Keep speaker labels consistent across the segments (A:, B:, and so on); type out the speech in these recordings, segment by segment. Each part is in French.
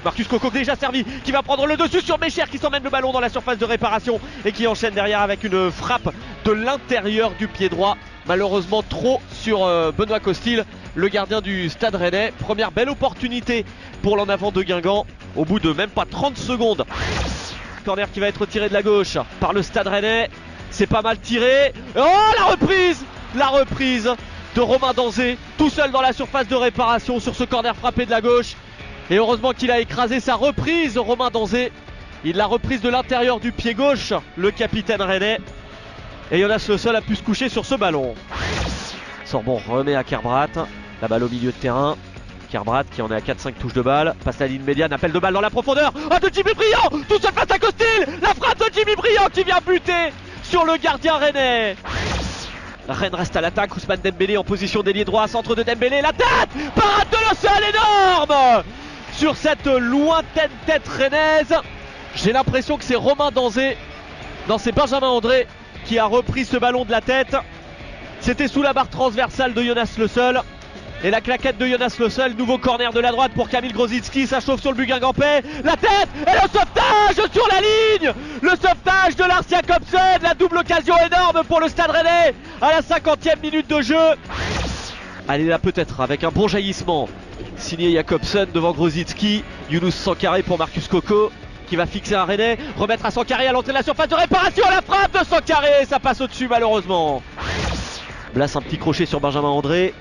A: Marcus Coco déjà servi, qui va prendre le dessus sur Bécher, qui s'emmène le ballon dans la surface de réparation et qui enchaîne derrière avec une frappe de l'intérieur du pied droit. Malheureusement trop sur Benoît Costil, le gardien du Stade Rennais. Première belle opportunité pour l'en avant de Guingamp au bout de même pas 30 secondes. Corner qui va être tiré de la gauche par le Stade Rennais. C'est pas mal tiré. Oh, la reprise de Romain Danzé, tout seul dans la surface de réparation sur ce corner frappé de la gauche. Et heureusement qu'il a écrasé sa reprise, Romain Danzé. Il l'a reprise de l'intérieur du pied gauche, le capitaine rennais. Et Jonas Le Seul a pu se coucher sur ce ballon. Sorbon remet à Kerbrat, la balle au milieu de terrain. Kerbrat qui en est à 4-5 touches de balle, passe la ligne médiane, appel de balle dans la profondeur. Oh, de Jimmy Briand, tout seul face à Costil. La frappe de Jimmy Briand qui vient buter sur le gardien rennais. Rennes reste à l'attaque, Ousmane Dembélé en position d'ailier droit, centre de Dembélé, la tête, parade de Le Seul énorme sur cette lointaine tête rennaise. J'ai l'impression que c'est Romain Danzé, non c'est Benjamin André qui a repris ce ballon de la tête. C'était sous la barre transversale de Jonas Le Seul. Et la claquette de Jonas Le Seul, nouveau corner de la droite pour Kamil Grosicki, ça chauffe sur le but guingampais, la tête et le sauvetage sur la ligne. Le sauvetage de Lars Jacobsen, la double occasion énorme pour le Stade Rennais à la 50e minute de jeu. Allez là peut-être avec un bon jaillissement, signé Jacobsen devant Grosicki, Younous Sankaré pour Marcus Coco qui va fixer un Rennais, remettre à Sankaré à l'entrée de la surface de réparation, la frappe de Sankaré, ça passe au-dessus malheureusement. Blas un petit crochet sur Benjamin André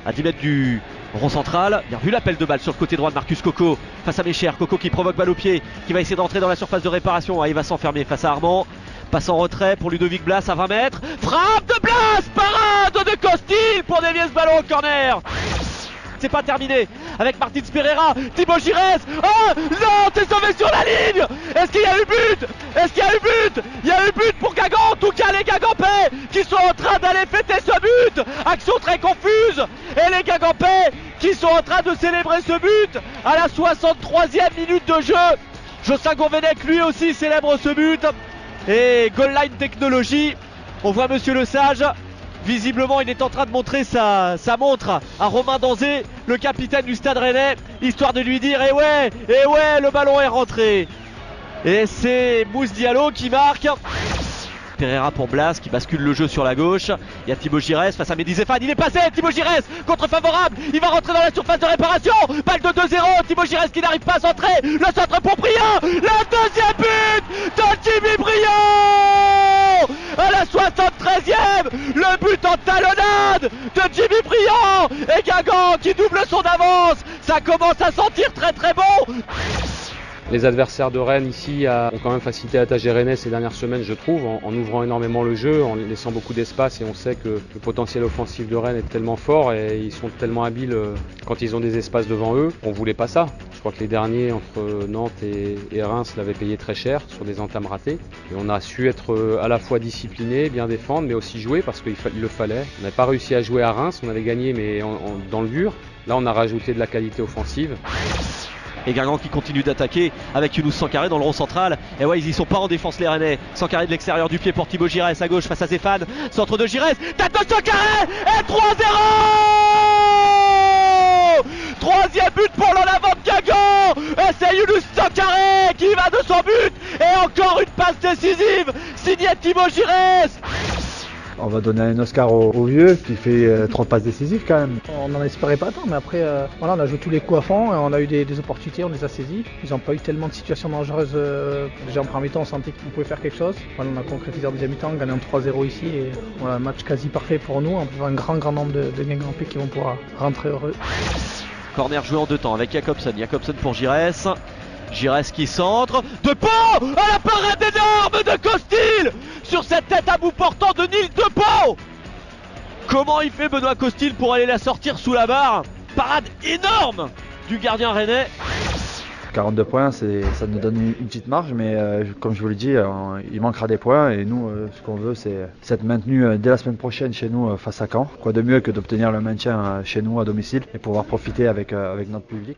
A: à 10 mètres du rond central. Bien vu l'appel de balle sur le côté droit de Marcus Coco face à Bécher. Coco qui provoque balle au pied, qui va essayer d'entrer dans la surface de réparation. Ah, il va s'enfermer face à Armand. Passe en retrait pour Ludovic Blas à 20 mètres. Frappe de Blas, parade de Costil pour dévier ce ballon au corner. C'est pas terminé avec Martins Pereira, Thibaut Giresse. Oh non, c'est sauvé sur la ligne. Est-ce qu'il y a eu but? Est-ce qu'il y a eu but? Il y a eu but pour Guingamp, en tout cas les Guingampais qui sont en train d'aller fêter ce but. Action très confuse et les Guingampais qui sont en train de célébrer ce but à la 63e minute de jeu. Jocelyn Gourvenec lui aussi célèbre ce but. Et Goal Line Technology, on voit Monsieur Le Sage. Visiblement il est en train de montrer sa montre à Romain Danzé, le capitaine du Stade Rennais, histoire de lui dire eh ouais, le ballon est rentré. Et c'est Mousse Diallo qui marque. Pereira pour Blas qui bascule le jeu sur la gauche. Il y a Thibaut Giresse face à Mehdi Zéphane. Il est passé, Thibaut Giresse, contre favorable. Il va rentrer dans la surface de réparation. Balle de 2-0. Thibaut Giresse qui n'arrive pas à centrer. Le centre pour Briand. Le deuxième but de Jimmy Briand à la 73e. Le but en talonnade de Jimmy Briand. Et Guingamp qui double son avance. Ça commence à sentir très très bon.
B: Les adversaires de Rennes ici ont quand même facilité la tâche des Rennais ces dernières semaines, je trouve, en ouvrant énormément le jeu, en laissant beaucoup d'espace, et on sait que le potentiel offensif de Rennes est tellement fort et ils sont tellement habiles quand ils ont des espaces devant eux. On voulait pas ça. Je crois que les derniers entre Nantes et Reims l'avaient payé très cher sur des entames ratées. Et on a su être à la fois discipliné, bien défendre, mais aussi jouer parce qu'il le fallait. On n'a pas réussi à jouer à Reims, on avait gagné mais dans le dur. Là on a rajouté de la qualité offensive.
A: Et Guingamp qui continue d'attaquer avec Younous Sankaré dans le rond central. Et ouais, ils y sont pas en défense les Rennais. Sankaré de l'extérieur du pied pour Thibaut Giresse à gauche face à Zéphane. Centre de Giresse, tête de Sankaré et 3-0. Troisième but pour l'en avant de Guingamp. Et c'est Younous Sankaré qui va de son but. Et encore une passe décisive signée Thibaut Giresse.
C: On va donner un Oscar au vieux qui fait 3 passes décisives quand même.
D: On n'en espérait pas tant, mais après voilà, on a joué tous les coups à fond et on a eu des opportunités, on les a saisies. Ils n'ont pas eu tellement de situations dangereuses. Déjà en premier mi-temps, on sentait qu'on pouvait faire quelque chose. Voilà, on a concrétisé en deuxième mi-temps, gagnant 3-0 ici. Et voilà, un match quasi parfait pour nous. On peut voir un grand nombre de Guingampais qui vont pouvoir rentrer heureux.
A: Corner joué en 2 temps avec Jacobsen. Jacobsen pour Giresse. Giresse qui centre. De Pau à la parade énorme de Costil sur cette tête à bout portant de Nils De Pau. Comment il fait Benoît Costil pour aller la sortir sous la barre? Parade énorme du gardien rennais.
C: 42 points, ça nous donne une petite marge, mais comme je vous l'ai dit, il manquera des points et nous, ce qu'on veut, c'est être maintenu dès la semaine prochaine chez nous face à Caen. Quoi de mieux que d'obtenir le maintien chez nous à domicile et pouvoir profiter avec notre public.